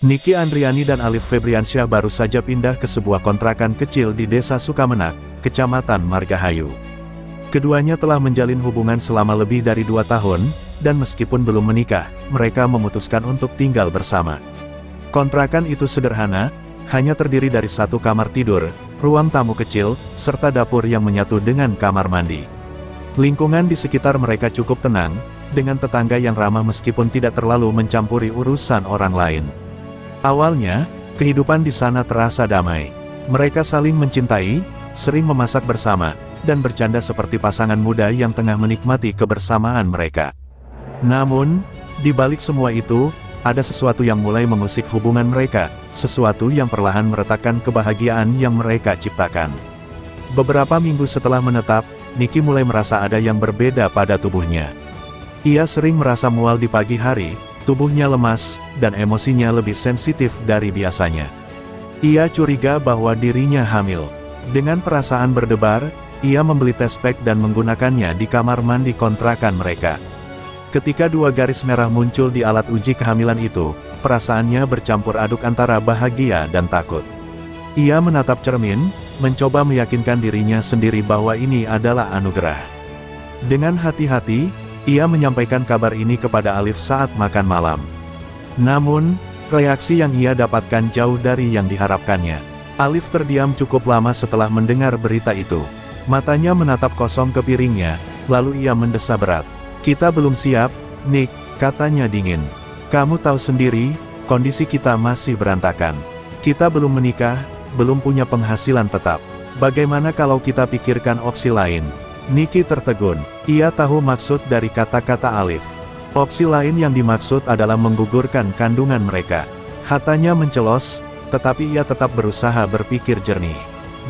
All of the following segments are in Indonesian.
Niki Andriani dan Alif Febriansyah baru saja pindah ke sebuah kontrakan kecil di Desa Sukamenak, Kecamatan Margahayu. Keduanya telah menjalin hubungan selama lebih dari 2 tahun, dan meskipun belum menikah, mereka memutuskan untuk tinggal bersama. Kontrakan itu sederhana, hanya terdiri dari 1 kamar tidur, ruang tamu kecil, serta dapur yang menyatu dengan kamar mandi. Lingkungan di sekitar mereka cukup tenang, dengan tetangga yang ramah meskipun tidak terlalu mencampuri urusan orang lain. Awalnya, kehidupan di sana terasa damai. Mereka saling mencintai, sering memasak bersama, dan bercanda seperti pasangan muda yang tengah menikmati kebersamaan mereka. Namun, di balik semua itu, ada sesuatu yang mulai mengusik hubungan mereka, sesuatu yang perlahan meretakkan kebahagiaan yang mereka ciptakan. Beberapa minggu setelah menetap, Niki mulai merasa ada yang berbeda pada tubuhnya. Ia sering merasa mual di pagi hari, tubuhnya lemas, dan emosinya lebih sensitif dari biasanya. Ia curiga bahwa dirinya hamil. Dengan perasaan berdebar, ia membeli test pack dan menggunakannya di kamar mandi kontrakan mereka. Ketika 2 garis merah muncul di alat uji kehamilan itu, perasaannya bercampur aduk antara bahagia dan takut. Ia menatap cermin, mencoba meyakinkan dirinya sendiri bahwa ini adalah anugerah. Dengan hati-hati, ia menyampaikan kabar ini kepada Alif saat makan malam. Namun, reaksi yang ia dapatkan jauh dari yang diharapkannya. Alif terdiam cukup lama setelah mendengar berita itu. Matanya menatap kosong ke piringnya, lalu ia mendesah berat. "Kita belum siap, Nick," katanya dingin. "Kamu tahu sendiri, kondisi kita masih berantakan. Kita belum menikah, belum punya penghasilan tetap. Bagaimana kalau kita pikirkan opsi lain?" Niki tertegun. Ia tahu maksud dari kata-kata Alif. Opsi lain yang dimaksud adalah menggugurkan kandungan mereka. Hatanya mencelos, tetapi ia tetap berusaha berpikir jernih.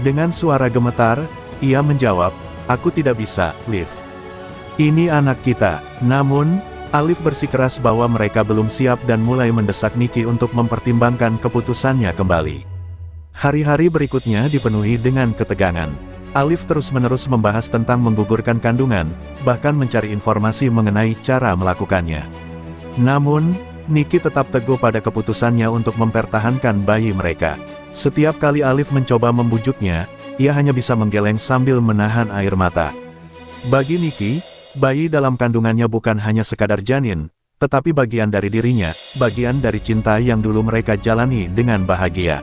Dengan suara gemetar, ia menjawab, "Aku tidak bisa, Liv. Ini anak kita." Namun, Alif bersikeras bahwa mereka belum siap dan mulai mendesak Niki untuk mempertimbangkan keputusannya kembali. Hari-hari berikutnya dipenuhi dengan ketegangan. Alif terus-menerus membahas tentang menggugurkan kandungan, bahkan mencari informasi mengenai cara melakukannya. Namun, Niki tetap teguh pada keputusannya untuk mempertahankan bayi mereka. Setiap kali Alif mencoba membujuknya, ia hanya bisa menggeleng sambil menahan air mata. Bagi Niki, bayi dalam kandungannya bukan hanya sekadar janin, tetapi bagian dari dirinya, bagian dari cinta yang dulu mereka jalani dengan bahagia.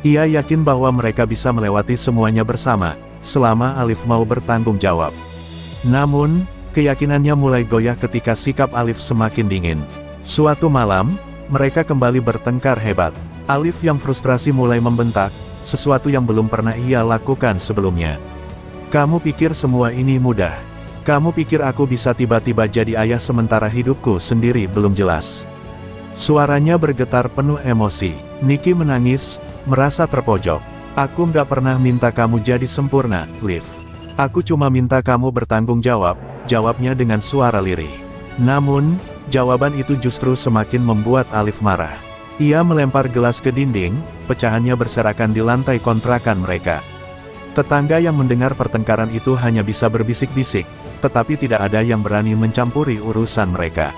Ia yakin bahwa mereka bisa melewati semuanya bersama, selama Alif mau bertanggung jawab. Namun, keyakinannya mulai goyah ketika sikap Alif semakin dingin. Suatu malam, mereka kembali bertengkar hebat. Alif yang frustrasi mulai membentak, sesuatu yang belum pernah ia lakukan sebelumnya. "Kamu pikir semua ini mudah? Kamu pikir aku bisa tiba-tiba jadi ayah sementara hidupku sendiri belum jelas?" Suaranya bergetar penuh emosi. Niki menangis, merasa terpojok. "Aku nggak pernah minta kamu jadi sempurna, Liv. Aku cuma minta kamu bertanggung jawab," jawabnya dengan suara lirih. Namun, jawaban itu justru semakin membuat Alif marah. Ia melempar gelas ke dinding, pecahannya berserakan di lantai kontrakan mereka. Tetangga yang mendengar pertengkaran itu hanya bisa berbisik-bisik, tetapi tidak ada yang berani mencampuri urusan mereka.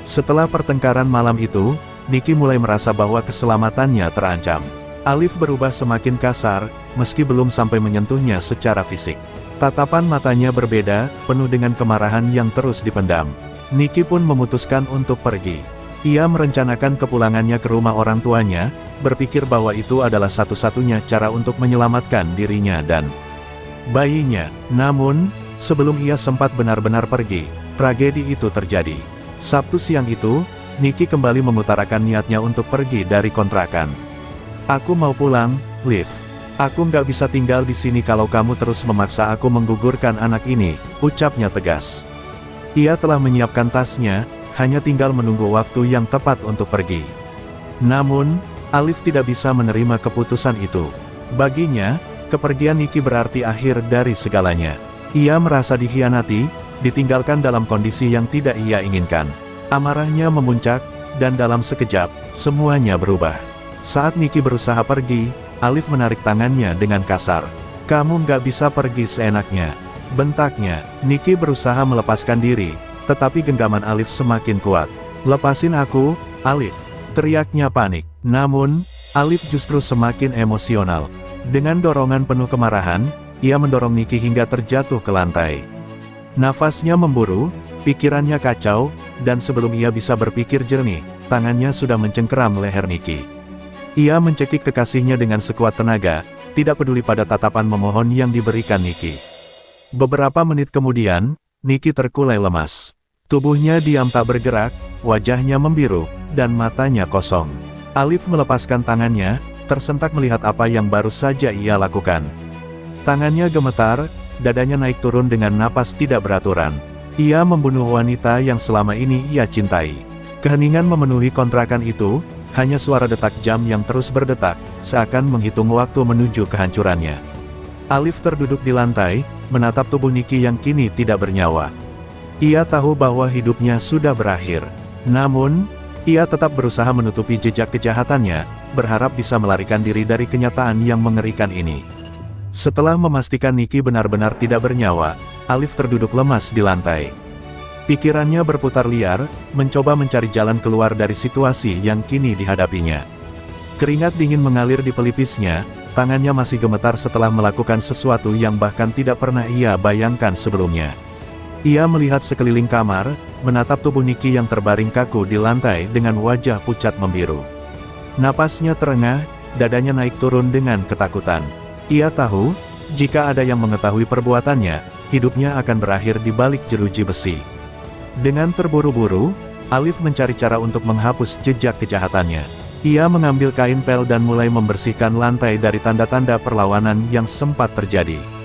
Setelah pertengkaran malam itu, Niki mulai merasa bahwa keselamatannya terancam. Alif berubah semakin kasar, meski belum sampai menyentuhnya secara fisik. Tatapan matanya berbeda, penuh dengan kemarahan yang terus dipendam. Niki pun memutuskan untuk pergi. Ia merencanakan kepulangannya ke rumah orang tuanya, berpikir bahwa itu adalah satu-satunya cara untuk menyelamatkan dirinya dan bayinya. Namun, sebelum ia sempat benar-benar pergi, tragedi itu terjadi. Sabtu siang itu, Niki kembali mengutarakan niatnya untuk pergi dari kontrakan. "Aku mau pulang, Liv. Aku nggak bisa tinggal di sini kalau kamu terus memaksa aku menggugurkan anak ini," ucapnya tegas. Ia telah menyiapkan tasnya, hanya tinggal menunggu waktu yang tepat untuk pergi. Namun, Alif tidak bisa menerima keputusan itu. Baginya, kepergian Niki berarti akhir dari segalanya. Ia merasa dikhianati, ditinggalkan dalam kondisi yang tidak ia inginkan. Amarahnya memuncak, dan dalam sekejap, semuanya berubah. Saat Niki berusaha pergi, Alif menarik tangannya dengan kasar. "Kamu nggak bisa pergi seenaknya," bentaknya. Niki berusaha melepaskan diri, tetapi genggaman Alif semakin kuat. "Lepasin aku, Alif. Teriaknya panik. Namun, Alif justru semakin emosional. Dengan dorongan penuh kemarahan, ia mendorong Nicky hingga terjatuh ke lantai. Nafasnya memburu, pikirannya kacau, dan sebelum ia bisa berpikir jernih, tangannya sudah mencengkeram leher Nicky. Ia mencekik kekasihnya dengan sekuat tenaga, tidak peduli pada tatapan memohon yang diberikan Nicky. Beberapa menit kemudian, Nicky terkulai lemas. Tubuhnya diam tak bergerak, wajahnya membiru, dan matanya kosong. Alif melepaskan tangannya, tersentak melihat apa yang baru saja ia lakukan. Tangannya gemetar, dadanya naik turun dengan napas tidak beraturan. Ia membunuh wanita yang selama ini ia cintai. Keheningan memenuhi kontrakan itu, hanya suara detak jam yang terus berdetak, seakan menghitung waktu menuju kehancurannya. Alif terduduk di lantai, menatap tubuh Nicky yang kini tidak bernyawa. Ia tahu bahwa hidupnya sudah berakhir. Namun, ia tetap berusaha menutupi jejak kejahatannya, berharap bisa melarikan diri dari kenyataan yang mengerikan ini. Setelah memastikan Nicky benar-benar tidak bernyawa, Alif terduduk lemas di lantai. Pikirannya berputar liar, mencoba mencari jalan keluar dari situasi yang kini dihadapinya. Keringat dingin mengalir di pelipisnya, tangannya masih gemetar setelah melakukan sesuatu yang bahkan tidak pernah ia bayangkan sebelumnya. Ia melihat sekeliling kamar, menatap tubuh Nicky yang terbaring kaku di lantai dengan wajah pucat membiru. Napasnya terengah, dadanya naik turun dengan ketakutan. Ia tahu, jika ada yang mengetahui perbuatannya, hidupnya akan berakhir di balik jeruji besi. Dengan terburu-buru, Alif mencari cara untuk menghapus jejak kejahatannya. Ia mengambil kain pel dan mulai membersihkan lantai dari tanda-tanda perlawanan yang sempat terjadi.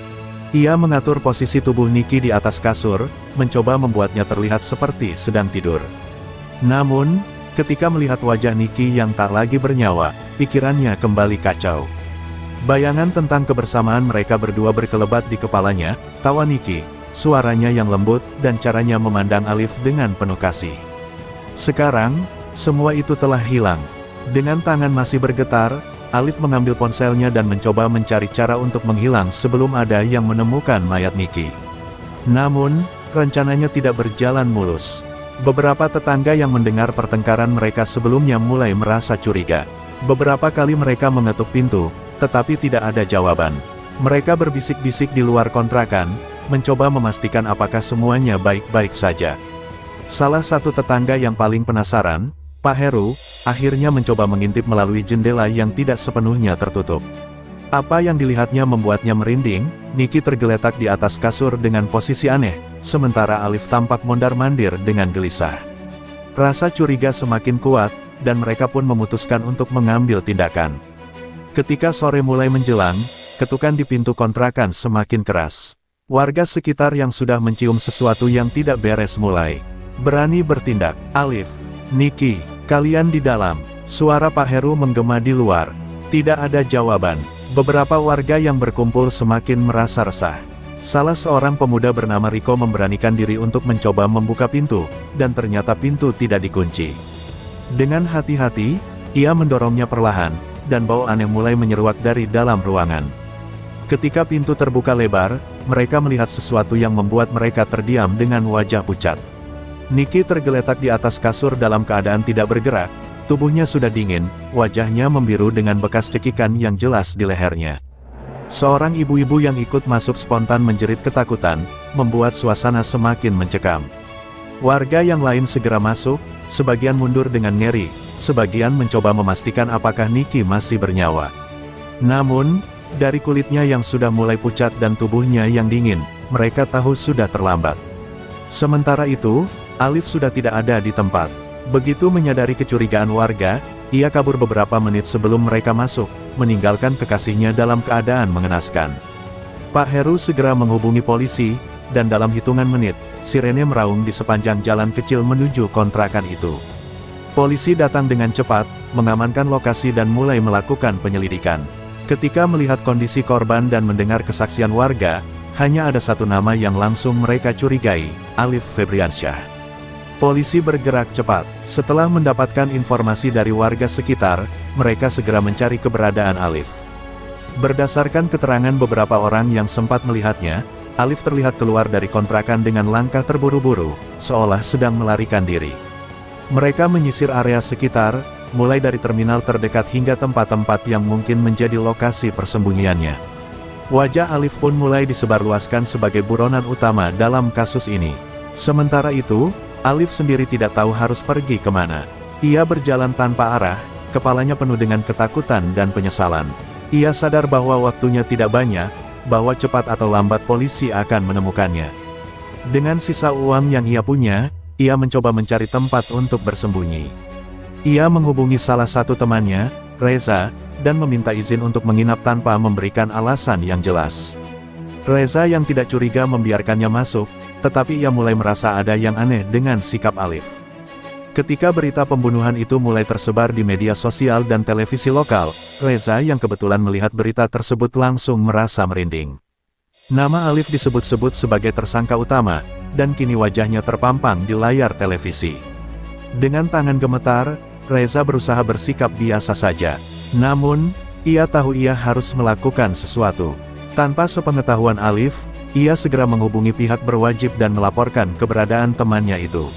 Ia mengatur posisi tubuh Nicky di atas kasur, mencoba membuatnya terlihat seperti sedang tidur. Namun, ketika melihat wajah Nicky yang tak lagi bernyawa, pikirannya kembali kacau. Bayangan tentang kebersamaan mereka berdua berkelebat di kepalanya, tawa Nicky, suaranya yang lembut, dan caranya memandang Alif dengan penuh kasih. Sekarang, semua itu telah hilang. Dengan tangan masih bergetar, Alif mengambil ponselnya dan mencoba mencari cara untuk menghilang sebelum ada yang menemukan mayat Nicky. Namun, rencananya tidak berjalan mulus. Beberapa tetangga yang mendengar pertengkaran mereka sebelumnya mulai merasa curiga. Beberapa kali mereka mengetuk pintu, tetapi tidak ada jawaban. Mereka berbisik-bisik di luar kontrakan, mencoba memastikan apakah semuanya baik-baik saja. Salah satu tetangga yang paling penasaran, Pak Heru, akhirnya mencoba mengintip melalui jendela yang tidak sepenuhnya tertutup. Apa yang dilihatnya membuatnya merinding. Nicky tergeletak di atas kasur dengan posisi aneh, sementara Alif tampak mondar-mandir dengan gelisah. Rasa curiga semakin kuat, dan mereka pun memutuskan untuk mengambil tindakan. Ketika sore mulai menjelang, ketukan di pintu kontrakan semakin keras. Warga sekitar yang sudah mencium sesuatu yang tidak beres mulai berani bertindak. Alif, Nicky, kalian di dalam. Suara Pak Heru menggema di luar. Tidak ada jawaban. Beberapa warga yang berkumpul semakin merasa resah. Salah seorang pemuda bernama Riko memberanikan diri untuk mencoba membuka pintu, dan ternyata pintu tidak dikunci. Dengan hati-hati, ia mendorongnya perlahan, dan bau aneh mulai menyeruak dari dalam ruangan. Ketika pintu terbuka lebar, mereka melihat sesuatu yang membuat mereka terdiam dengan wajah pucat. Nicky tergeletak di atas kasur dalam keadaan tidak bergerak, tubuhnya sudah dingin, wajahnya membiru dengan bekas cekikan yang jelas di lehernya. Seorang ibu-ibu yang ikut masuk spontan menjerit ketakutan, membuat suasana semakin mencekam. Warga yang lain segera masuk, sebagian mundur dengan ngeri, sebagian mencoba memastikan apakah Nicky masih bernyawa. Namun, dari kulitnya yang sudah mulai pucat dan tubuhnya yang dingin, mereka tahu sudah terlambat. Sementara itu, Alif sudah tidak ada di tempat. Begitu menyadari kecurigaan warga, ia kabur beberapa menit sebelum mereka masuk, meninggalkan kekasihnya dalam keadaan mengenaskan. Pak Heru segera menghubungi polisi, dan dalam hitungan menit, sirene meraung di sepanjang jalan kecil menuju kontrakan itu. Polisi datang dengan cepat, mengamankan lokasi dan mulai melakukan penyelidikan. Ketika melihat kondisi korban dan mendengar kesaksian warga, hanya ada satu nama yang langsung mereka curigai, Alif Febriansyah. Polisi bergerak cepat. Setelah mendapatkan informasi dari warga sekitar, mereka segera mencari keberadaan Alif. Berdasarkan keterangan beberapa orang yang sempat melihatnya, Alif terlihat keluar dari kontrakan dengan langkah terburu-buru, seolah sedang melarikan diri. Mereka menyisir area sekitar, mulai dari terminal terdekat hingga tempat-tempat yang mungkin menjadi lokasi persembunyiannya. Wajah Alif pun mulai disebarluaskan sebagai buronan utama dalam kasus ini. Sementara itu, Alif sendiri tidak tahu harus pergi kemana. Ia berjalan tanpa arah, kepalanya penuh dengan ketakutan dan penyesalan. Ia sadar bahwa waktunya tidak banyak, bahwa cepat atau lambat polisi akan menemukannya. Dengan sisa uang yang ia punya, ia mencoba mencari tempat untuk bersembunyi. Ia menghubungi salah satu temannya, Reza, dan meminta izin untuk menginap tanpa memberikan alasan yang jelas. Reza yang tidak curiga membiarkannya masuk, tetapi ia mulai merasa ada yang aneh dengan sikap Alif. Ketika berita pembunuhan itu mulai tersebar di media sosial dan televisi lokal, Reza yang kebetulan melihat berita tersebut langsung merasa merinding. Nama Alif disebut-sebut sebagai tersangka utama, dan kini wajahnya terpampang di layar televisi. Dengan tangan gemetar, Reza berusaha bersikap biasa saja. Namun, ia tahu ia harus melakukan sesuatu. Tanpa sepengetahuan Alif, ia segera menghubungi pihak berwajib dan melaporkan keberadaan temannya itu.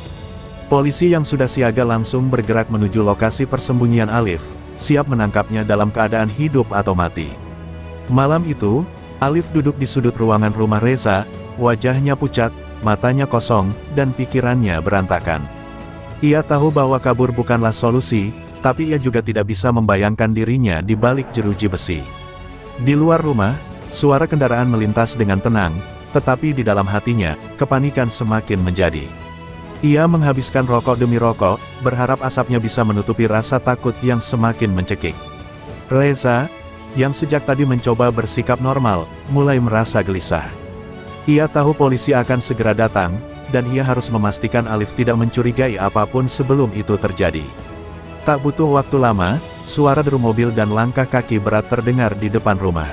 Polisi yang sudah siaga langsung bergerak menuju lokasi persembunyian Alif, siap menangkapnya dalam keadaan hidup atau mati. Malam itu, Alif duduk di sudut ruangan rumah Reza, wajahnya pucat, matanya kosong, dan pikirannya berantakan. Ia tahu bahwa kabur bukanlah solusi, tapi ia juga tidak bisa membayangkan dirinya di balik jeruji besi. Di luar rumah, suara kendaraan melintas dengan tenang, tetapi di dalam hatinya, kepanikan semakin menjadi. Ia menghabiskan rokok demi rokok, berharap asapnya bisa menutupi rasa takut yang semakin mencekik. Reza, yang sejak tadi mencoba bersikap normal, mulai merasa gelisah. Ia tahu polisi akan segera datang, dan ia harus memastikan Alif tidak mencurigai apapun sebelum itu terjadi. Tak butuh waktu lama, suara deru mobil dan langkah kaki berat terdengar di depan rumah.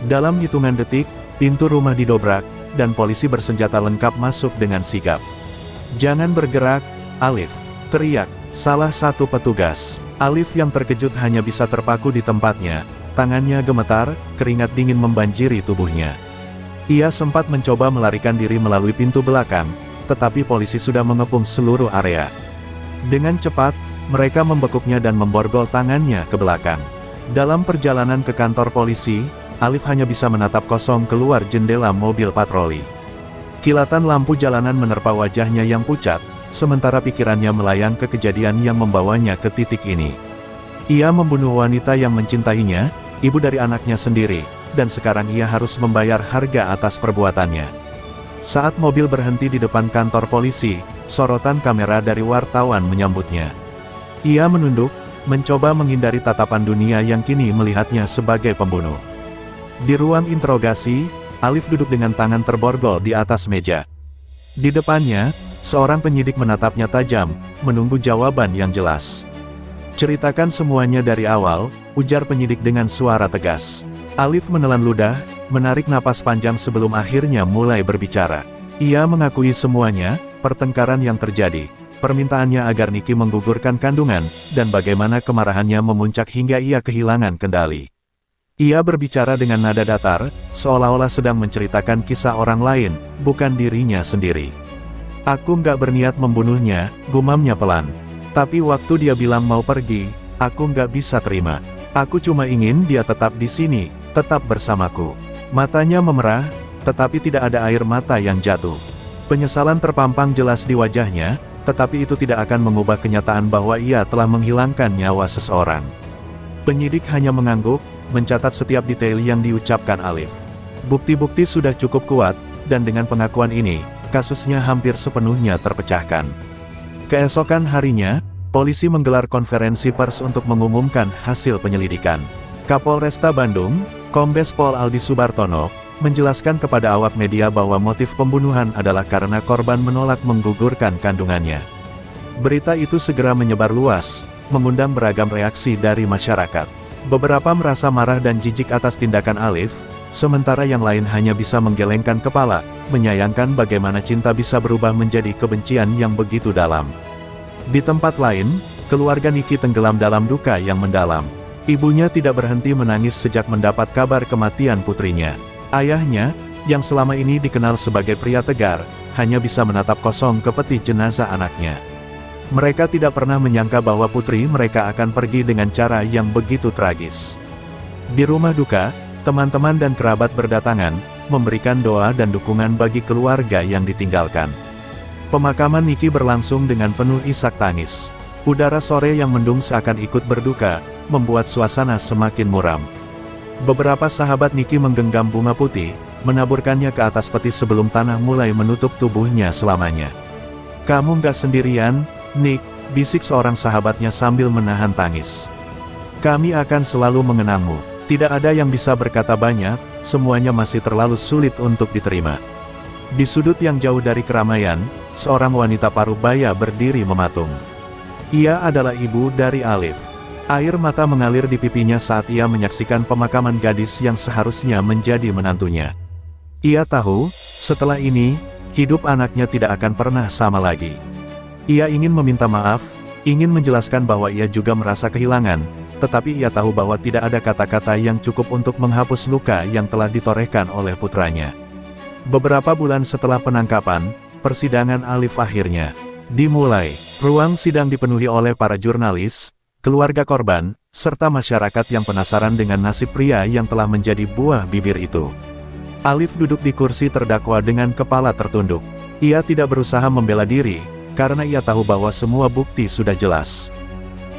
Dalam hitungan detik, pintu rumah didobrak, dan polisi bersenjata lengkap masuk dengan sigap. "Jangan bergerak, Alif," teriak salah satu petugas. Alif yang terkejut hanya bisa terpaku di tempatnya, tangannya gemetar, keringat dingin membanjiri tubuhnya. Ia sempat mencoba melarikan diri melalui pintu belakang, tetapi polisi sudah mengepung seluruh area. Dengan cepat, mereka membekuknya dan memborgol tangannya ke belakang. Dalam perjalanan ke kantor polisi, Alif hanya bisa menatap kosong keluar jendela mobil patroli. Kilatan lampu jalanan menerpa wajahnya yang pucat, sementara pikirannya melayang ke kejadian yang membawanya ke titik ini. Ia membunuh wanita yang mencintainya, ibu dari anaknya sendiri, dan sekarang ia harus membayar harga atas perbuatannya. Saat mobil berhenti di depan kantor polisi, sorotan kamera dari wartawan menyambutnya. Ia menunduk, mencoba menghindari tatapan dunia yang kini melihatnya sebagai pembunuh. Di ruang interogasi, Alif duduk dengan tangan terborgol di atas meja. Di depannya, seorang penyidik menatapnya tajam, menunggu jawaban yang jelas. "Ceritakan semuanya dari awal," ujar penyidik dengan suara tegas. Alif menelan ludah, menarik napas panjang sebelum akhirnya mulai berbicara. Ia mengakui semuanya, pertengkaran yang terjadi, permintaannya agar Niki menggugurkan kandungan, dan bagaimana kemarahannya memuncak hingga ia kehilangan kendali. Ia berbicara dengan nada datar, seolah-olah sedang menceritakan kisah orang lain, bukan dirinya sendiri. "Aku nggak berniat membunuhnya," gumamnya pelan. "Tapi waktu dia bilang mau pergi, aku nggak bisa terima. Aku cuma ingin dia tetap di sini, tetap bersamaku." Matanya memerah, tetapi tidak ada air mata yang jatuh. Penyesalan terpampang jelas di wajahnya, tetapi itu tidak akan mengubah kenyataan bahwa ia telah menghilangkan nyawa seseorang. Penyidik hanya mengangguk, mencatat setiap detail yang diucapkan Alif. Bukti-bukti sudah cukup kuat, dan dengan pengakuan ini, kasusnya hampir sepenuhnya terpecahkan. Keesokan harinya, polisi menggelar konferensi pers untuk mengumumkan hasil penyelidikan. Kapolresta Bandung, Kombes Pol Aldi Subartono, menjelaskan kepada awak media bahwa motif pembunuhan adalah karena korban menolak menggugurkan kandungannya. Berita itu segera menyebar luas, mengundang beragam reaksi dari masyarakat. Beberapa merasa marah dan jijik atas tindakan Alif, sementara yang lain hanya bisa menggelengkan kepala, menyayangkan bagaimana cinta bisa berubah menjadi kebencian yang begitu dalam. Di tempat lain, keluarga Niki tenggelam dalam duka yang mendalam. Ibunya tidak berhenti menangis sejak mendapat kabar kematian putrinya. Ayahnya, yang selama ini dikenal sebagai pria tegar, hanya bisa menatap kosong ke peti jenazah anaknya. Mereka tidak pernah menyangka bahwa putri mereka akan pergi dengan cara yang begitu tragis. Di rumah duka, teman-teman dan kerabat berdatangan, memberikan doa dan dukungan bagi keluarga yang ditinggalkan. Pemakaman Nicky berlangsung dengan penuh isak tangis. Udara sore yang mendung seakan ikut berduka, membuat suasana semakin muram. Beberapa sahabat Nicky menggenggam bunga putih, menaburkannya ke atas peti sebelum tanah mulai menutup tubuhnya selamanya. "Kamu nggak sendirian, Nick," bisik seorang sahabatnya sambil menahan tangis. "Kami akan selalu mengenangmu." Tidak ada yang bisa berkata banyak, semuanya masih terlalu sulit untuk diterima. Di sudut yang jauh dari keramaian, seorang wanita paruh baya berdiri mematung. Ia adalah ibu dari Alif. Air mata mengalir di pipinya saat ia menyaksikan pemakaman gadis yang seharusnya menjadi menantunya. Ia tahu, setelah ini, hidup anaknya tidak akan pernah sama lagi. Ia ingin meminta maaf, ingin menjelaskan bahwa ia juga merasa kehilangan, tetapi ia tahu bahwa tidak ada kata-kata yang cukup untuk menghapus luka yang telah ditorehkan oleh putranya. Beberapa bulan setelah penangkapan, persidangan Alif akhirnya dimulai. Ruang sidang dipenuhi oleh para jurnalis, keluarga korban, serta masyarakat yang penasaran dengan nasib pria yang telah menjadi buah bibir itu. Alif duduk di kursi terdakwa dengan kepala tertunduk. Ia tidak berusaha membela diri, karena ia tahu bahwa semua bukti sudah jelas.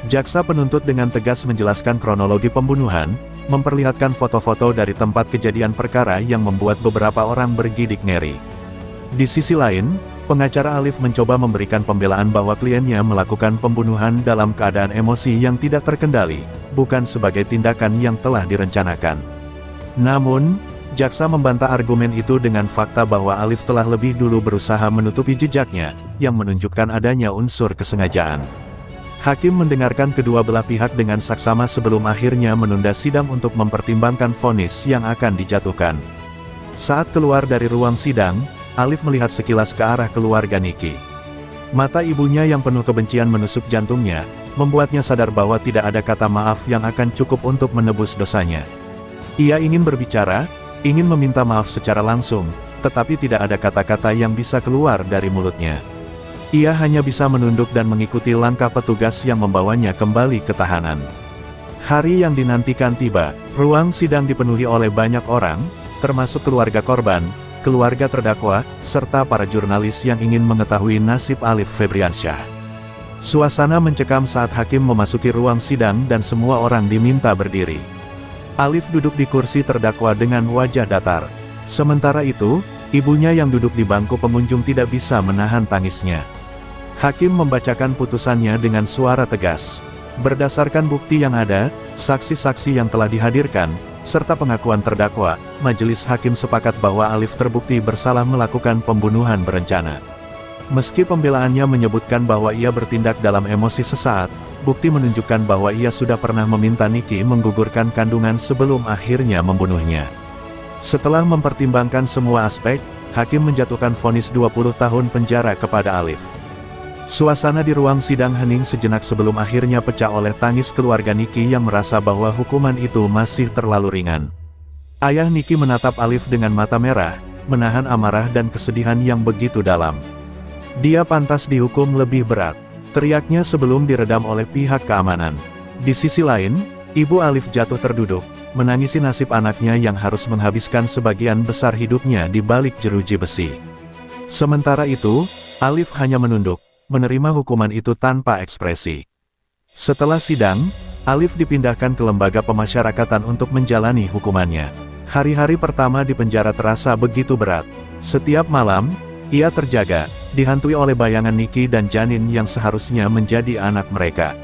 Jaksa penuntut dengan tegas menjelaskan kronologi pembunuhan, memperlihatkan foto-foto dari tempat kejadian perkara yang membuat beberapa orang bergidik ngeri. Di sisi lain, pengacara Alif mencoba memberikan pembelaan bahwa kliennya melakukan pembunuhan dalam keadaan emosi yang tidak terkendali, bukan sebagai tindakan yang telah direncanakan. Namun, jaksa membantah argumen itu dengan fakta bahwa Alif telah lebih dulu berusaha menutupi jejaknya, yang menunjukkan adanya unsur kesengajaan. Hakim mendengarkan kedua belah pihak dengan saksama sebelum akhirnya menunda sidang untuk mempertimbangkan vonis yang akan dijatuhkan. Saat keluar dari ruang sidang, Alif melihat sekilas ke arah keluarga Nicky. Mata ibunya yang penuh kebencian menusuk jantungnya, membuatnya sadar bahwa tidak ada kata maaf yang akan cukup untuk menebus dosanya. Ia ingin berbicara, ingin meminta maaf secara langsung, tetapi tidak ada kata-kata yang bisa keluar dari mulutnya. Ia hanya bisa menunduk dan mengikuti langkah petugas yang membawanya kembali ke tahanan. Hari yang dinantikan tiba, ruang sidang dipenuhi oleh banyak orang, termasuk keluarga korban, keluarga terdakwa, serta para jurnalis yang ingin mengetahui nasib Alif Febriansyah. Suasana mencekam saat hakim memasuki ruang sidang dan semua orang diminta berdiri. Alif duduk di kursi terdakwa dengan wajah datar. Sementara itu, ibunya yang duduk di bangku pengunjung tidak bisa menahan tangisnya. Hakim membacakan putusannya dengan suara tegas. Berdasarkan bukti yang ada, saksi-saksi yang telah dihadirkan, serta pengakuan terdakwa, majelis hakim sepakat bahwa Alif terbukti bersalah melakukan pembunuhan berencana. Meski pembelaannya menyebutkan bahwa ia bertindak dalam emosi sesaat, bukti menunjukkan bahwa ia sudah pernah meminta Nicky menggugurkan kandungan sebelum akhirnya membunuhnya. Setelah mempertimbangkan semua aspek, hakim menjatuhkan vonis 20 tahun penjara kepada Alif. Suasana di ruang sidang hening sejenak sebelum akhirnya pecah oleh tangis keluarga Nicky yang merasa bahwa hukuman itu masih terlalu ringan. Ayah Nicky menatap Alif dengan mata merah, menahan amarah dan kesedihan yang begitu dalam. "Dia pantas dihukum lebih berat," teriaknya sebelum diredam oleh pihak keamanan. Di sisi lain, ibu Alif jatuh terduduk, menangisi nasib anaknya yang harus menghabiskan sebagian besar hidupnya di balik jeruji besi. Sementara itu, Alif hanya menunduk, menerima hukuman itu tanpa ekspresi. Setelah sidang, Alif dipindahkan ke lembaga pemasyarakatan untuk menjalani hukumannya. Hari-hari pertama di penjara terasa begitu berat. Setiap malam, ia terjaga, dihantui oleh bayangan Nicky dan janin yang seharusnya menjadi anak mereka.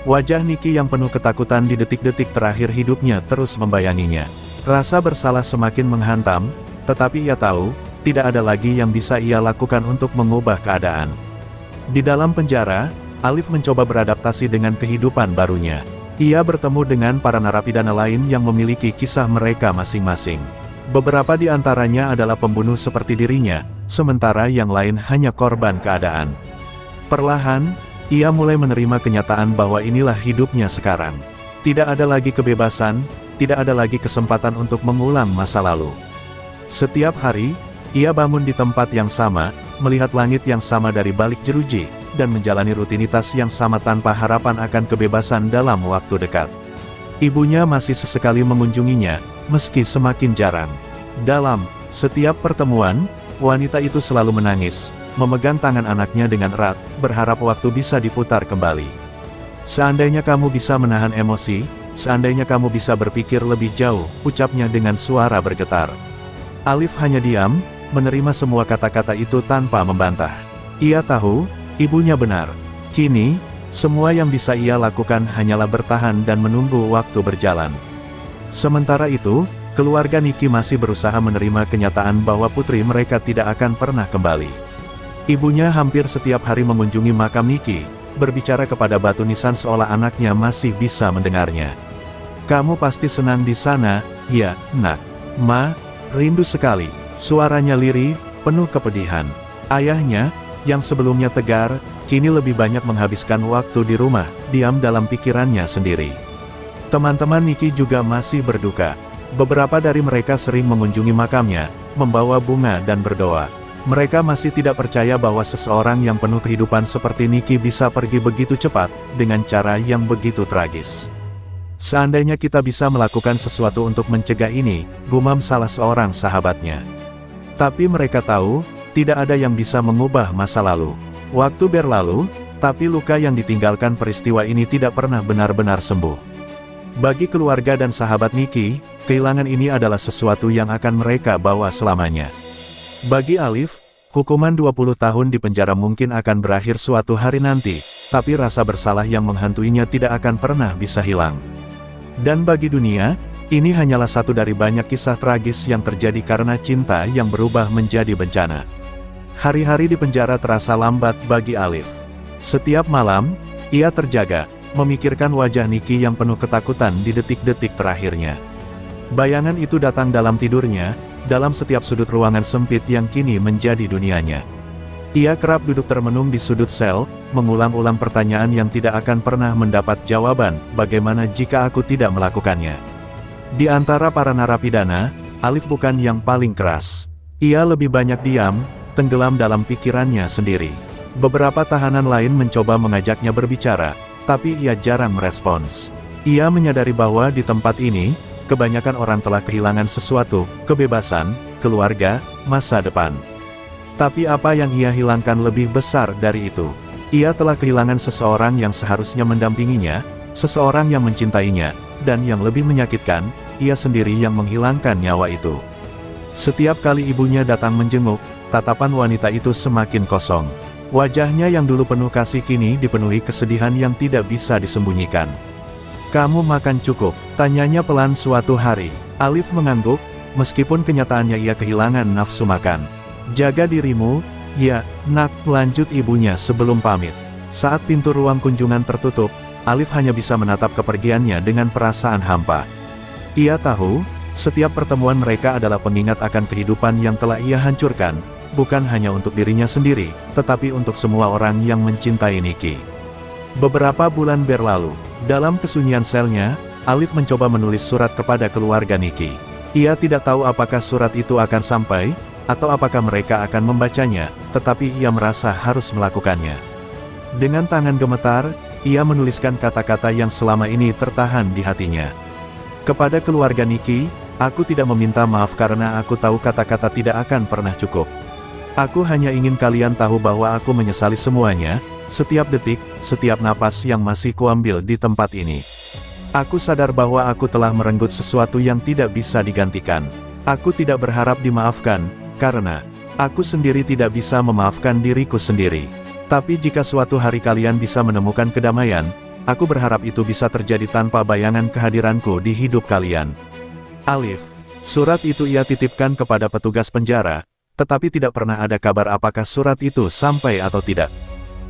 Wajah Nicky yang penuh ketakutan di detik-detik terakhir hidupnya terus membayanginya. Rasa bersalah semakin menghantam, tetapi ia tahu, tidak ada lagi yang bisa ia lakukan untuk mengubah keadaan. Di dalam penjara, Alif mencoba beradaptasi dengan kehidupan barunya. Ia bertemu dengan para narapidana lain yang memiliki kisah mereka masing-masing. Beberapa di antaranya adalah pembunuh seperti dirinya, sementara yang lain hanya korban keadaan. Perlahan, ia mulai menerima kenyataan bahwa inilah hidupnya sekarang. Tidak ada lagi kebebasan, tidak ada lagi kesempatan untuk mengulang masa lalu. Setiap hari, ia bangun di tempat yang sama, melihat langit yang sama dari balik jeruji, dan menjalani rutinitas yang sama tanpa harapan akan kebebasan dalam waktu dekat. Ibunya masih sesekali mengunjunginya, meski semakin jarang. Dalam setiap pertemuan, wanita itu selalu menangis, memegang tangan anaknya dengan erat, berharap waktu bisa diputar kembali. "Seandainya kamu bisa menahan emosi, seandainya kamu bisa berpikir lebih jauh," ucapnya dengan suara bergetar. Alif hanya diam, menerima semua kata-kata itu tanpa membantah. Ia tahu, ibunya benar. Kini, semua yang bisa ia lakukan hanyalah bertahan dan menunggu waktu berjalan. Sementara itu, keluarga Niki masih berusaha menerima kenyataan bahwa putri mereka tidak akan pernah kembali. Ibunya hampir setiap hari mengunjungi makam Niki, berbicara kepada batu nisan seolah anaknya masih bisa mendengarnya. "Kamu pasti senang di sana, ya, Nak?" "Ma, rindu sekali." Suaranya lirih, penuh kepedihan. Ayahnya, yang sebelumnya tegar, kini lebih banyak menghabiskan waktu di rumah, diam dalam pikirannya sendiri. Teman-teman Niki juga masih berduka. Beberapa dari mereka sering mengunjungi makamnya, membawa bunga dan berdoa. Mereka masih tidak percaya bahwa seseorang yang penuh kehidupan seperti Niki bisa pergi begitu cepat, dengan cara yang begitu tragis. "Seandainya kita bisa melakukan sesuatu untuk mencegah ini," gumam salah seorang sahabatnya. Tapi mereka tahu, tidak ada yang bisa mengubah masa lalu. Waktu berlalu, tapi luka yang ditinggalkan peristiwa ini tidak pernah benar-benar sembuh. Bagi keluarga dan sahabat Niki, kehilangan ini adalah sesuatu yang akan mereka bawa selamanya. Bagi Alif, hukuman 20 tahun di penjara mungkin akan berakhir suatu hari nanti, tapi rasa bersalah yang menghantuinya tidak akan pernah bisa hilang. Dan bagi dunia, ini hanyalah satu dari banyak kisah tragis yang terjadi karena cinta yang berubah menjadi bencana. Hari-hari di penjara terasa lambat bagi Alif. Setiap malam, ia terjaga, memikirkan wajah Niki yang penuh ketakutan di detik-detik terakhirnya. Bayangan itu datang dalam tidurnya, dalam setiap sudut ruangan sempit yang kini menjadi dunianya. Ia kerap duduk termenung di sudut sel, mengulang-ulang pertanyaan yang tidak akan pernah mendapat jawaban, bagaimana jika aku tidak melakukannya? Di antara para narapidana, Alif bukan yang paling keras. Ia lebih banyak diam, tenggelam dalam pikirannya sendiri. Beberapa tahanan lain mencoba mengajaknya berbicara, tapi ia jarang merespons. Ia menyadari bahwa di tempat ini, kebanyakan orang telah kehilangan sesuatu, kebebasan, keluarga, masa depan. Tapi apa yang ia hilangkan lebih besar dari itu. Ia telah kehilangan seseorang yang seharusnya mendampinginya, seseorang yang mencintainya, dan yang lebih menyakitkan, ia sendiri yang menghilangkan nyawa itu. Setiap kali ibunya datang menjenguk, tatapan wanita itu semakin kosong. Wajahnya yang dulu penuh kasih kini dipenuhi kesedihan yang tidak bisa disembunyikan. "Kamu makan cukup?" tanyanya pelan suatu hari. Alif mengangguk, meskipun kenyataannya ia kehilangan nafsu makan. "Jaga dirimu, ya, Nak," lanjut ibunya sebelum pamit. Saat pintu ruang kunjungan tertutup, Alif hanya bisa menatap kepergiannya dengan perasaan hampa. Ia tahu, setiap pertemuan mereka adalah pengingat akan kehidupan yang telah ia hancurkan, bukan hanya untuk dirinya sendiri, tetapi untuk semua orang yang mencintai Niki. Beberapa bulan berlalu, dalam kesunyian selnya, Alif mencoba menulis surat kepada keluarga Niki. Ia tidak tahu apakah surat itu akan sampai, atau apakah mereka akan membacanya, tetapi ia merasa harus melakukannya. Dengan tangan gemetar, ia menuliskan kata-kata yang selama ini tertahan di hatinya. "Kepada keluarga Niki, aku tidak meminta maaf karena aku tahu kata-kata tidak akan pernah cukup. Aku hanya ingin kalian tahu bahwa aku menyesali semuanya, setiap detik, setiap napas yang masih kuambil di tempat ini. Aku sadar bahwa aku telah merenggut sesuatu yang tidak bisa digantikan. Aku tidak berharap dimaafkan, karena aku sendiri tidak bisa memaafkan diriku sendiri. Tapi jika suatu hari kalian bisa menemukan kedamaian, aku berharap itu bisa terjadi tanpa bayangan kehadiranku di hidup kalian. Alif." Surat itu ia titipkan kepada petugas penjara, tetapi tidak pernah ada kabar apakah surat itu sampai atau tidak.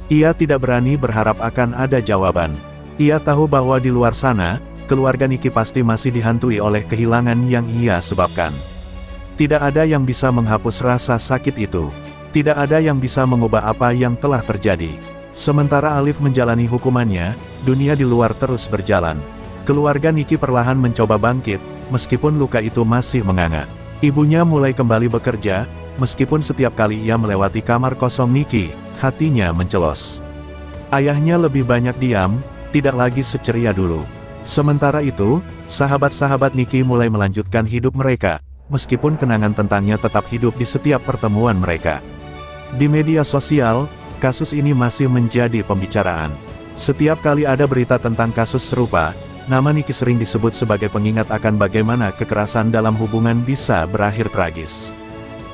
Ia tidak berani berharap akan ada jawaban. Ia tahu bahwa di luar sana, keluarga Niki pasti masih dihantui oleh kehilangan yang ia sebabkan. Tidak ada yang bisa menghapus rasa sakit itu. Tidak ada yang bisa mengubah apa yang telah terjadi. Sementara Alif menjalani hukumannya, dunia di luar terus berjalan. Keluarga Niki perlahan mencoba bangkit, meskipun luka itu masih menganga. Ibunya mulai kembali bekerja, meskipun setiap kali ia melewati kamar kosong Niki, hatinya mencelos. Ayahnya lebih banyak diam, tidak lagi seceria dulu. Sementara itu, sahabat-sahabat Nicky mulai melanjutkan hidup mereka, meskipun kenangan tentangnya tetap hidup di setiap pertemuan mereka. Di media sosial, kasus ini masih menjadi pembicaraan. Setiap kali ada berita tentang kasus serupa, nama Nicky sering disebut sebagai pengingat akan bagaimana kekerasan dalam hubungan bisa berakhir tragis.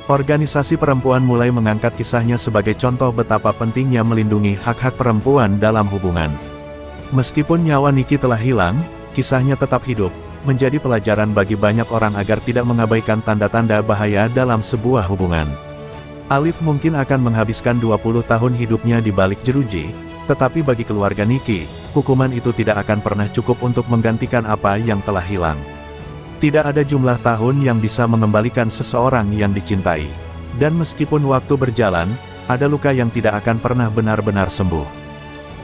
Organisasi perempuan mulai mengangkat kisahnya sebagai contoh betapa pentingnya melindungi hak-hak perempuan dalam hubungan. Meskipun nyawa Nicky telah hilang, kisahnya tetap hidup, menjadi pelajaran bagi banyak orang agar tidak mengabaikan tanda-tanda bahaya dalam sebuah hubungan. Alif mungkin akan menghabiskan 20 tahun hidupnya di balik jeruji, tetapi bagi keluarga Nicky, hukuman itu tidak akan pernah cukup untuk menggantikan apa yang telah hilang. Tidak ada jumlah tahun yang bisa mengembalikan seseorang yang dicintai. Dan meskipun waktu berjalan, ada luka yang tidak akan pernah benar-benar sembuh.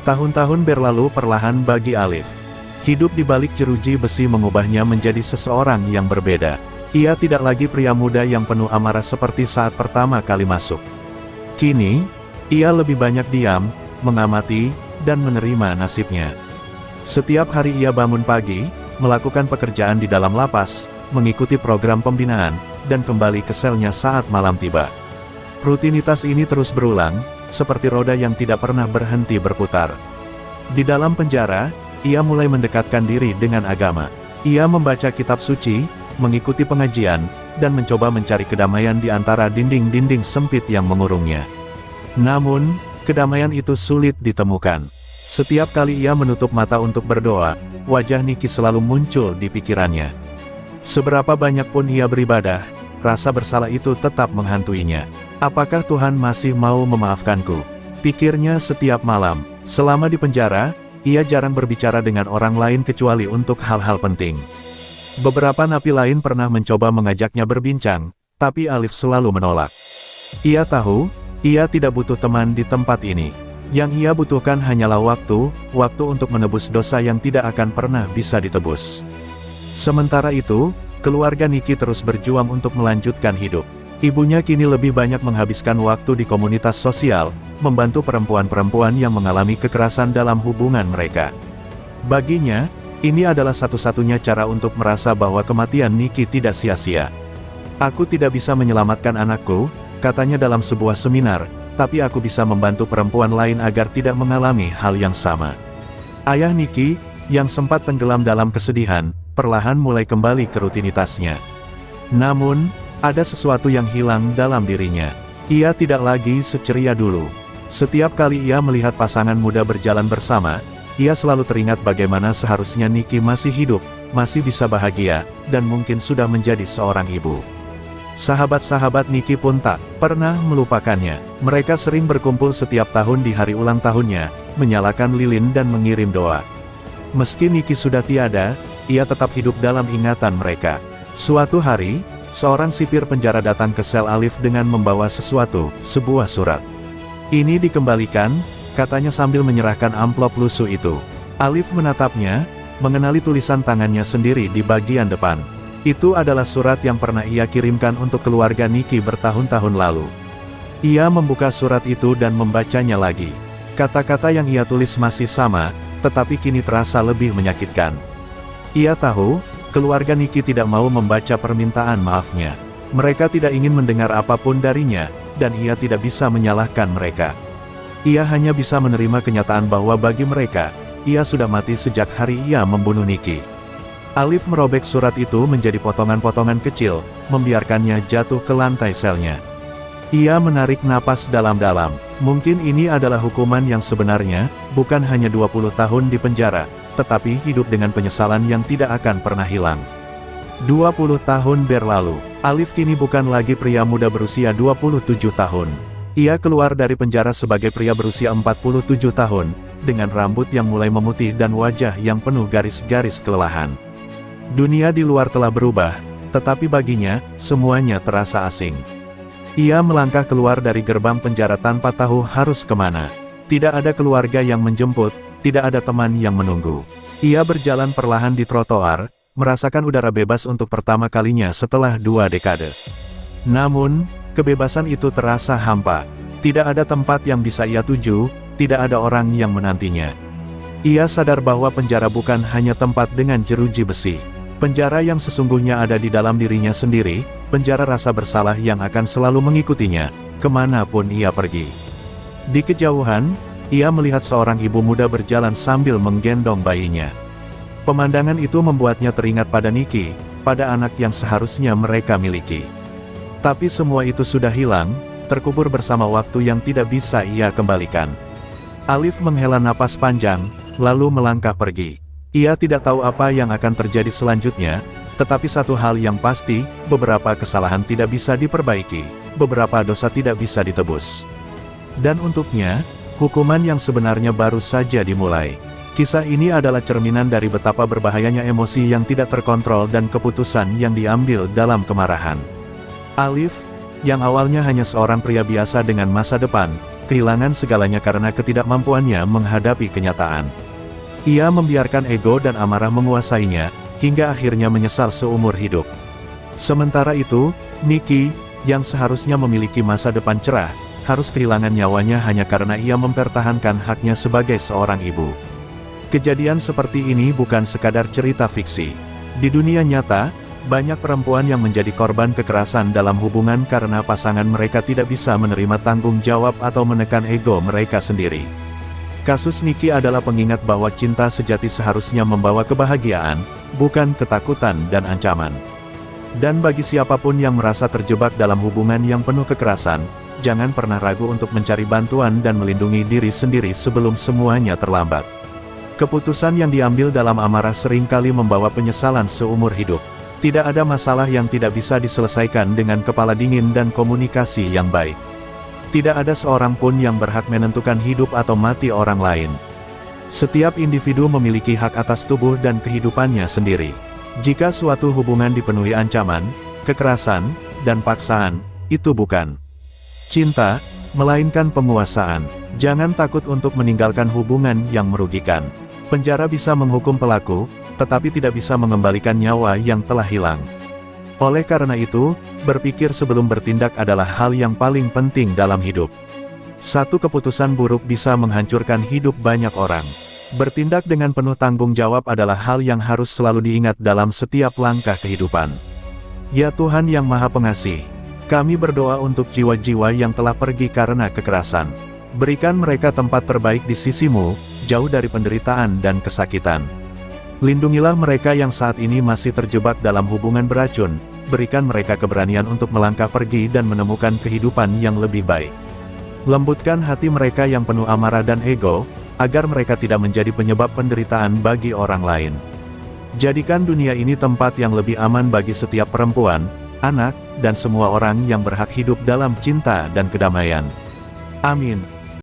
Tahun-tahun berlalu perlahan bagi Alif. Hidup di balik jeruji besi mengubahnya menjadi seseorang yang berbeda. Ia tidak lagi pria muda yang penuh amarah seperti saat pertama kali masuk. Kini, ia lebih banyak diam, mengamati, dan menerima nasibnya. Setiap hari ia bangun pagi, melakukan pekerjaan di dalam lapas, mengikuti program pembinaan, dan kembali ke selnya saat malam tiba. Rutinitas ini terus berulang, seperti roda yang tidak pernah berhenti berputar. Di dalam penjara, ia mulai mendekatkan diri dengan agama. Ia membaca kitab suci, mengikuti pengajian, dan mencoba mencari kedamaian di antara dinding-dinding sempit yang mengurungnya. Namun, kedamaian itu sulit ditemukan. Setiap kali ia menutup mata untuk berdoa, wajah Nicky selalu muncul di pikirannya. Seberapa banyak pun ia beribadah, rasa bersalah itu tetap menghantuinya. Apakah Tuhan masih mau memaafkanku? Pikirnya setiap malam. Selama di penjara, ia jarang berbicara dengan orang lain kecuali untuk hal-hal penting. Beberapa napi lain pernah mencoba mengajaknya berbincang, tapi Alif selalu menolak. Ia tahu, ia tidak butuh teman di tempat ini. Yang ia butuhkan hanyalah waktu untuk menebus dosa yang tidak akan pernah bisa ditebus. Sementara itu, keluarga Nicky terus berjuang untuk melanjutkan hidup. Ibunya kini lebih banyak menghabiskan waktu di komunitas sosial, membantu perempuan-perempuan yang mengalami kekerasan dalam hubungan mereka. Baginya, ini adalah satu-satunya cara untuk merasa bahwa kematian Nicky tidak sia-sia. "Aku tidak bisa menyelamatkan anakku," katanya dalam sebuah seminar, "tapi aku bisa membantu perempuan lain agar tidak mengalami hal yang sama." Ayah Nicky, yang sempat tenggelam dalam kesedihan, perlahan mulai kembali ke rutinitasnya. Namun, ada sesuatu yang hilang dalam dirinya. Ia tidak lagi seceria dulu. Setiap kali ia melihat pasangan muda berjalan bersama, ia selalu teringat bagaimana seharusnya Nicky masih hidup, masih bisa bahagia, dan mungkin sudah menjadi seorang ibu. Sahabat-sahabat Nicky pun tak pernah melupakannya. Mereka sering berkumpul setiap tahun di hari ulang tahunnya, menyalakan lilin dan mengirim doa. Meski Nicky sudah tiada, ia tetap hidup dalam ingatan mereka. Suatu hari, seorang sipir penjara datang ke sel Alif dengan membawa sebuah surat. "Ini dikembalikan," katanya sambil menyerahkan amplop lusuh itu. Alif menatapnya, mengenali tulisan tangannya sendiri di bagian depan. Itu adalah surat yang pernah ia kirimkan untuk keluarga Nicky bertahun-tahun lalu. Ia membuka surat itu dan membacanya lagi. Kata-kata yang ia tulis masih sama, tetapi kini terasa lebih menyakitkan. Ia tahu, keluarga Nicky tidak mau membaca permintaan maafnya. Mereka tidak ingin mendengar apapun darinya, dan ia tidak bisa menyalahkan mereka. Ia hanya bisa menerima kenyataan bahwa bagi mereka, ia sudah mati sejak hari ia membunuh Nicky. Alif merobek surat itu menjadi potongan-potongan kecil, membiarkannya jatuh ke lantai selnya. Ia menarik napas dalam-dalam. Mungkin ini adalah hukuman yang sebenarnya, bukan hanya 20 tahun di penjara, tetapi hidup dengan penyesalan yang tidak akan pernah hilang. 20 tahun berlalu, Alif kini bukan lagi pria muda berusia 27 tahun. Ia keluar dari penjara sebagai pria berusia 47 tahun, dengan rambut yang mulai memutih dan wajah yang penuh garis-garis kelelahan. Dunia di luar telah berubah, tetapi baginya, semuanya terasa asing. Ia melangkah keluar dari gerbang penjara tanpa tahu harus kemana. Tidak ada keluarga yang menjemput, tidak ada teman yang menunggu. Ia berjalan perlahan di trotoar, merasakan udara bebas untuk pertama kalinya setelah 2 dekade. Namun, kebebasan itu terasa hampa. Tidak ada tempat yang bisa ia tuju, tidak ada orang yang menantinya. Ia sadar bahwa penjara bukan hanya tempat dengan jeruji besi. Penjara yang sesungguhnya ada di dalam dirinya sendiri, penjara rasa bersalah yang akan selalu mengikutinya, kemanapun ia pergi. Di kejauhan, ia melihat seorang ibu muda berjalan sambil menggendong bayinya. Pemandangan itu membuatnya teringat pada Nikki, pada anak yang seharusnya mereka miliki. Tapi semua itu sudah hilang, terkubur bersama waktu yang tidak bisa ia kembalikan. Alif menghela napas panjang, lalu melangkah pergi. Ia tidak tahu apa yang akan terjadi selanjutnya, tetapi satu hal yang pasti, beberapa kesalahan tidak bisa diperbaiki, beberapa dosa tidak bisa ditebus. Dan untuknya, hukuman yang sebenarnya baru saja dimulai. Kisah ini adalah cerminan dari betapa berbahayanya emosi yang tidak terkontrol dan keputusan yang diambil dalam kemarahan. Alif, yang awalnya hanya seorang pria biasa dengan masa depan, kehilangan segalanya karena ketidakmampuannya menghadapi kenyataan. Ia membiarkan ego dan amarah menguasainya, hingga akhirnya menyesal seumur hidup. Sementara itu, Nikki, yang seharusnya memiliki masa depan cerah, harus kehilangan nyawanya hanya karena ia mempertahankan haknya sebagai seorang ibu. Kejadian seperti ini bukan sekadar cerita fiksi. Di dunia nyata, banyak perempuan yang menjadi korban kekerasan dalam hubungan karena pasangan mereka tidak bisa menerima tanggung jawab atau menekan ego mereka sendiri. Kasus Nikki adalah pengingat bahwa cinta sejati seharusnya membawa kebahagiaan, bukan ketakutan dan ancaman. Dan bagi siapapun yang merasa terjebak dalam hubungan yang penuh kekerasan, jangan pernah ragu untuk mencari bantuan dan melindungi diri sendiri sebelum semuanya terlambat. Keputusan yang diambil dalam amarah seringkali membawa penyesalan seumur hidup. Tidak ada masalah yang tidak bisa diselesaikan dengan kepala dingin dan komunikasi yang baik. Tidak ada seorang pun yang berhak menentukan hidup atau mati orang lain. Setiap individu memiliki hak atas tubuh dan kehidupannya sendiri. Jika suatu hubungan dipenuhi ancaman, kekerasan, dan paksaan, itu bukan cinta, melainkan penguasaan. Jangan takut untuk meninggalkan hubungan yang merugikan. Penjara bisa menghukum pelaku, tetapi tidak bisa mengembalikan nyawa yang telah hilang. Oleh karena itu, berpikir sebelum bertindak adalah hal yang paling penting dalam hidup. Satu keputusan buruk bisa menghancurkan hidup banyak orang. Bertindak dengan penuh tanggung jawab adalah hal yang harus selalu diingat dalam setiap langkah kehidupan. Ya Tuhan yang Maha Pengasih, kami berdoa untuk jiwa-jiwa yang telah pergi karena kekerasan. Berikan mereka tempat terbaik di sisi-Mu, jauh dari penderitaan dan kesakitan. Lindungilah mereka yang saat ini masih terjebak dalam hubungan beracun, berikan mereka keberanian untuk melangkah pergi dan menemukan kehidupan yang lebih baik. Lembutkan hati mereka yang penuh amarah dan ego, agar mereka tidak menjadi penyebab penderitaan bagi orang lain. Jadikan dunia ini tempat yang lebih aman bagi setiap perempuan, anak, dan semua orang yang berhak hidup dalam cinta dan kedamaian. Amin.